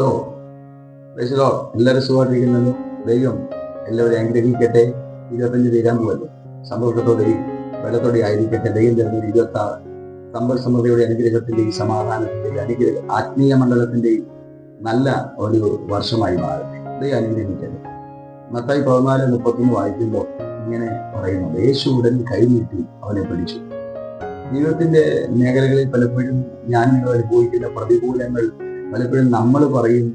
Hello, price എല്ലാവരും സുഖമായിട്ടിരിക്കുന്നത്. ദൈവം എല്ലാവരും അനുഗ്രഹിക്കട്ടെ. 25 തീരാൻ പോകല്ലേ. സന്തോഷത്തോടെയും ബലത്തോടെ ആയിരിക്കട്ടെ. ദൈവം തരുന്ന 26 സമ്പൽ സമൃദ്ധിയുടെ അനുഗ്രഹത്തിന്റെയും സമാധാനത്തിന്റെയും ആത്മീയ മണ്ഡലത്തിന്റെയും നല്ല ഒരു വർഷമായി മാറട്ടെ. ദൈവം അനുഗ്രഹിക്കട്ടെ. മത്തായി 14:31 വായിക്കുമ്പോൾ ഇങ്ങനെ പറയുന്നുണ്ട്, യേശു ഉടൻ കൈനീട്ടി അവനെ പിടിച്ചു. ജീവിതത്തിന്റെ മേഖലകളിൽ പലപ്പോഴും ഞാൻ നിങ്ങൾ അനുഭവിക്കുന്ന പ്രതികൂലങ്ങൾ പലപ്പോഴും നമ്മൾ പറയും,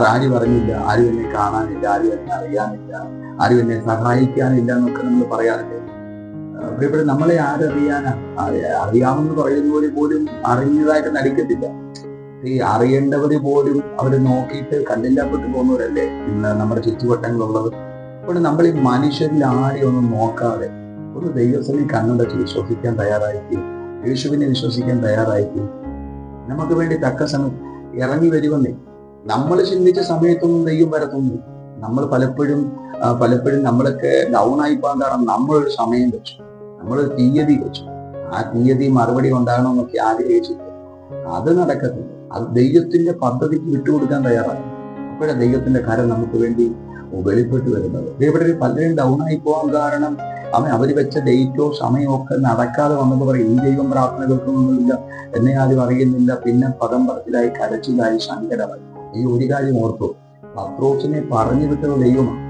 ആരും പറഞ്ഞില്ല, ആരും എന്നെ കാണാനില്ല, ആരും എന്നെ അറിയാനില്ല, ആരും എന്നെ സഹായിക്കാനില്ല എന്നൊക്കെ നമ്മൾ പറയാറില്ല. പ്രിയപ്പെട്ട നമ്മളെ ആരറിയാനാ? അറിയാമെന്ന് പറയുന്നവര് പോലും അറിഞ്ഞതായിട്ട് നടിക്കത്തില്ല. ഈ അറിയേണ്ടവര് പോലും അവര് നോക്കിയിട്ട് കണ്ടില്ലപ്പെട്ട് പോകുന്നവരല്ലേ ഇന്ന് നമ്മുടെ ചുറ്റുവട്ടങ്ങളുള്ളത്. അപ്പോൾ നമ്മൾ ഈ മനുഷ്യരിൽ ആരെയും ഒന്നും നോക്കാതെ ഒരു ദൈവത്തിനെ കണ്ണടച്ച് വിശ്വസിക്കാൻ തയ്യാറായിരിക്കും, യേശുവിനെ വിശ്വസിക്കാൻ തയ്യാറായിരിക്കും. നമുക്ക് വേണ്ടി തക്ക സമയം ഇറങ്ങി വരുമെന്നേ. നമ്മൾ ചിന്തിച്ച സമയത്തൊന്നും ദൈവം വരത്തൊന്നും. നമ്മൾ പലപ്പോഴും നമ്മളൊക്കെ ഡൗൺ ആയി പോകാൻ കാരണം നമ്മളൊരു സമയം വെച്ചു, നമ്മളൊരു തീയതി വെച്ചു. ആ തീയതി മറുപടി ഉണ്ടാകണമെന്നൊക്കെ ആഗ്രഹിച്ചിട്ട് അത് നടക്കത്തില്ല. അത് ദൈവത്തിന്റെ പദ്ധതിക്ക് വിട്ടുകൊടുക്കാൻ തയ്യാറാണ്. അപ്പോഴാണ് ദൈവത്തിന്റെ കരം നമുക്ക് വേണ്ടി വെളിപ്പെട്ട് വരുന്നത്. ദൈവയുടെ പലരും ഡൗൺ ആയി പോകാൻ കാരണം അവര് വെച്ച ഡേറ്റോ സമയമോ ഒക്കെ നടക്കാതെ വന്നപ്പോൾ പറയും, ഈ ദൈവം പ്രാർത്ഥന കേൾക്കുന്നൊന്നുമില്ല, എന്നെ ആരും അറിയുന്നില്ല, പിന്നെ പദം പറച്ചിലായി, കരച്ചിലായി, സങ്കടമായി. ഈ ഒരു കാര്യം ഓർത്തു, പത്രോസിനെ പറഞ്ഞു വിട്ടത് ദൈവമാണ്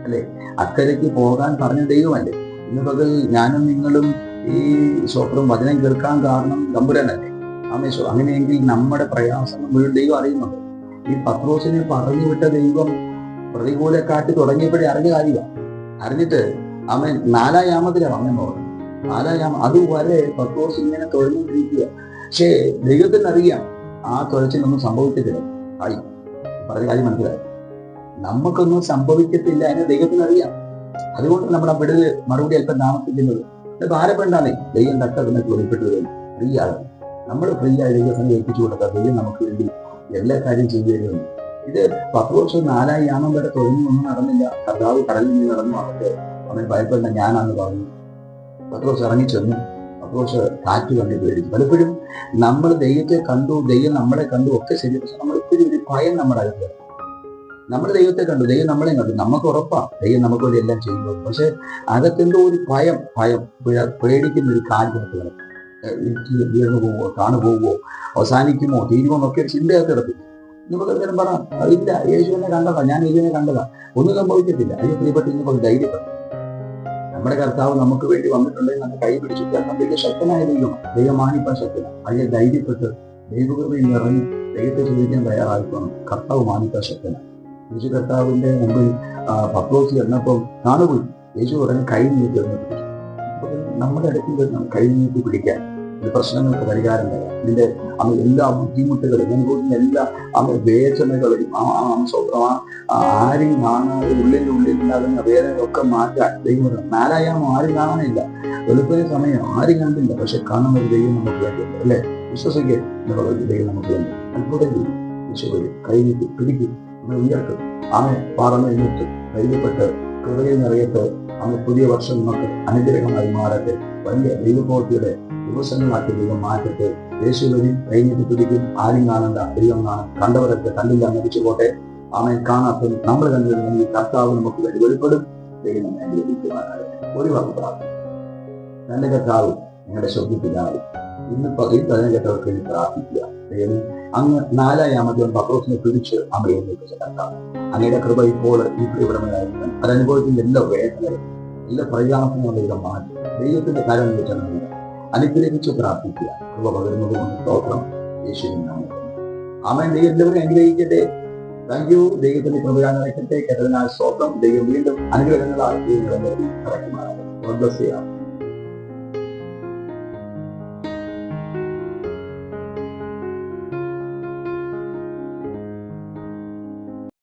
അല്ലെ, അക്കരയ്ക്ക് പോകാൻ പറഞ്ഞ ദൈവമല്ലേ. ഇന്ന് പകൽ ഞാനും നിങ്ങളും ഈ സ്വപ്നം വചനം കേൾക്കാൻ കാരണം തമ്പുരാനല്ലേ. ആമേശോ, അങ്ങനെയെങ്കിൽ നമ്മുടെ പ്രയാസം മുഴുവൻ ദൈവം അറിയുന്നുണ്ട്. ഈ പത്രോസിനെ പറഞ്ഞു വിട്ട ദൈവം പ്രതികൂലക്കാറ്റ് തുടങ്ങിയപ്പോഴേ അറിഞ്ഞ കാര്യമാണ്. അറിഞ്ഞിട്ട് അവൻ 4-ാം യാമത്തിലാണ് അങ്ങനെ പോകുന്നത്. 4-ാം യാമം അതുവരെ പത്രോസ് ഇങ്ങനെ തുഴഞ്ഞുകൊണ്ടിരിക്കുക. പക്ഷേ ദൈവത്തിന് അറിയാം ആ തുഴച്ചിലൊന്നും സംഭവിക്കത്തില്ല. ആയി പറഞ്ഞ കാര്യം മനസ്സിലായി. നമുക്കൊന്നും സംഭവിക്കത്തില്ല എന്ന് ദൈവത്തിന് അറിയാം. അതുകൊണ്ട് നമ്മുടെ വിടുതൽ മറുപടി അല്പം താമസിക്കുന്നത്. ഭാരപ്പെടാതെ ദൈവം തക്ക സമയത്ത് വെളിപ്പെട്ട് വരും. ഫ്രീ ആണ്. നമ്മൾ ഫ്രീ ആയി ദൈവത്തിന് ഏൽപ്പിച്ചു കൊടുക്കുക. ദൈവം നമുക്ക് വേണ്ടി എല്ലാ കാര്യം ചെയ്യുകയും. ഇത് പത്രോസ് 4-ാം യാമം വരെ തുഴഞ്ഞൊന്നും നടന്നില്ല. കർത്താവ് കടലിൽ നിന്ന് നടന്നു വന്നിട്ട് അവൻ ഭയപ്പെടേണ്ട ഞാനാന്ന് പറഞ്ഞു. പത്രോസ് ഇറങ്ങി ചെന്നു. പത്രോസ് കാറ്റ് കണ്ടു പേടിച്ചു. പലപ്പോഴും നമ്മൾ ദൈവത്തെ കണ്ടു, ദൈവം നമ്മളെ കണ്ടു, ഒക്കെ ശരി. പക്ഷെ നമ്മളിപ്പോഴും ഒരു ഭയം നമ്മുടെ അകത്ത്. നമ്മൾ ദൈവത്തെ കണ്ടു, ദൈവം നമ്മളെ കണ്ടു, നമുക്ക് ഉറപ്പാ ദൈവം നമുക്ക് വേണ്ടി എല്ലാം ചെയ്യുന്നത്. പക്ഷെ അകത്തെന്തോ ഒരു ഭയം പേടിക്കുന്ന ഒരു കാര്യം വീണു പോവോ, കാണു പോവോ, അവസാനിക്കുമോ, തീരുമോ എന്നൊക്കെ ചിന്തയൊക്കെ കിടക്കും. നമുക്ക് എന്തെങ്കിലും പറ, ഇല്ല, യേശുവിനെ കണ്ടതാ, ഞാൻ യേശുവിനെ കണ്ടതാ, ഒന്നും സംഭവിക്കത്തില്ല. അതിന് പ്രിയപ്പെട്ട് ഇന്ന് ധൈര്യപ്പെട്ടു. നമ്മുടെ കർത്താവ് നമുക്ക് വേണ്ടി വന്നിട്ടുണ്ടെങ്കിൽ നമ്മൾ കൈ പിടിച്ചിട്ട് നമ്മുടെ ശക്തനായ ദൈവമാണിപ്പം ശക്തനാണ്. അതിനെ ധൈര്യപ്പെട്ട് ദൈവകൃപയിൽ നിറഞ്ഞ് ദൈവത്തെ ചോദിക്കാൻ തയ്യാറായിക്കണം. കർത്താവ് മാനിപ്പാൻ ശക്തനാണ്. യേശു കർത്താവിന്റെ മുമ്പിൽ പത്രോസ് ചെന്നപ്പോൾ കാണുപോയി. യേശു ഉടനെ കൈ നീട്ടി പിടിച്ചു. നമ്മുടെ അടുത്ത് വരുന്ന കൈ നീട്ടി പിടിക്കാൻ ഇത് പ്രശ്നങ്ങൾക്ക് പരിഹാരം തരാം. ഇതിന്റെ എല്ലാ ബുദ്ധിമുട്ടുകളും അനുഭവിക്കുന്ന എല്ലാ വേദനകളും ആരും കാണാതെ ഉള്ളിലുണ്ടാകുന്ന വേദനകളൊക്കെ മാറ്റാൻ ദൈവം. 4-ാം യാമം ആരും കാണാനില്ല, വെളുപ്പിന് സമയം ആരും കണ്ടില്ല. പക്ഷെ കാണുന്ന ഒരു ദൈവം നമുക്ക് വേണ്ടിയുണ്ട് അല്ലെ. വിശ്വസിക്കുക, ദൈവം നമുക്ക് വേണ്ടി അത്ഭുതം ചെയ്യും. ഈശോയിൽ കൈ നീട്ടി പിടിക്കും, ഉയർത്തും. പാറന്ന് എഴുന്നേറ്റ് ധൈര്യപ്പെട്ട് ഹൃദയം നിറയത്ത് പുതിയ വർഷം നമുക്ക് അനുഗ്രഹമായി മാറട്ടെ. വലിയ ദൈവപ്രവൃത്തിയുടെ ദിവസങ്ങളാക്കി ദൈവം മാറ്റട്ടെ. യേശുവിനെ കൈനീട്ടി പിടിക്കും. ആരും കാണണ്ട, ദൈവം കാണും. കണ്ടവരൊക്കെ കണ്ടില്ല മരിച്ചു പോട്ടെ. കാണാത്ത നമ്മൾ കണ്ടിരുന്ന ഈ കർത്താവ് നമുക്ക് വേണ്ടി വെളിപ്പെടും. ദൈവം അനുഗ്രഹിക്കുവാനാകട്ടെ. ഒരു വാക്ക് പ്രാർത്ഥന. നല്ല കർത്താവ്, നിങ്ങളുടെ ശ്രദ്ധിപ്പിക്കാതെ ഇന്ന് ഈ കഴിഞ്ഞ കേട്ടവർക്ക് വേണ്ടി പ്രാർത്ഥിക്കുക. ദൈവം അങ്ങ് 4-ാം യാമത്തിൽ പത്രോസിനെ പിടിച്ച് അമ്മയെന്നിപ്പിച്ച കർത്താവ്, അങ്ങയുടെ കൃപ ഇപ്പോൾ ഈ പ്രിയപരമായിരിക്കും. അതനുഭവത്തിന്റെ എല്ലാ വേദനകളും എല്ലാ പ്രയാസങ്ങളും ദൈവം മാറ്റി ദൈവത്തിന്റെ കാര്യം വെച്ചാൽ അനുഗ്രഹിച്ച് പ്രാർത്ഥിക്കുക. കൃപ പകരുന്നത് കൊണ്ട് സ്തോത്രം. യേശുവിൻ നാമത്തിൽ ആമേൻ. ദൈവം എല്ലാവരും അനുഗ്രഹിക്കട്ടെ. Thank you. ദൈവത്തിന്റെ കൃപയാൽ നിറയ്ക്കട്ടെ. കേട്ടതിനാൽ സ്തോത്രം. ദൈവം വീണ്ടും അനുഗ്രഹങ്ങളാൽ ദൈവങ്ങളെ നിറയ്ക്കുമാറാകട്ടെ.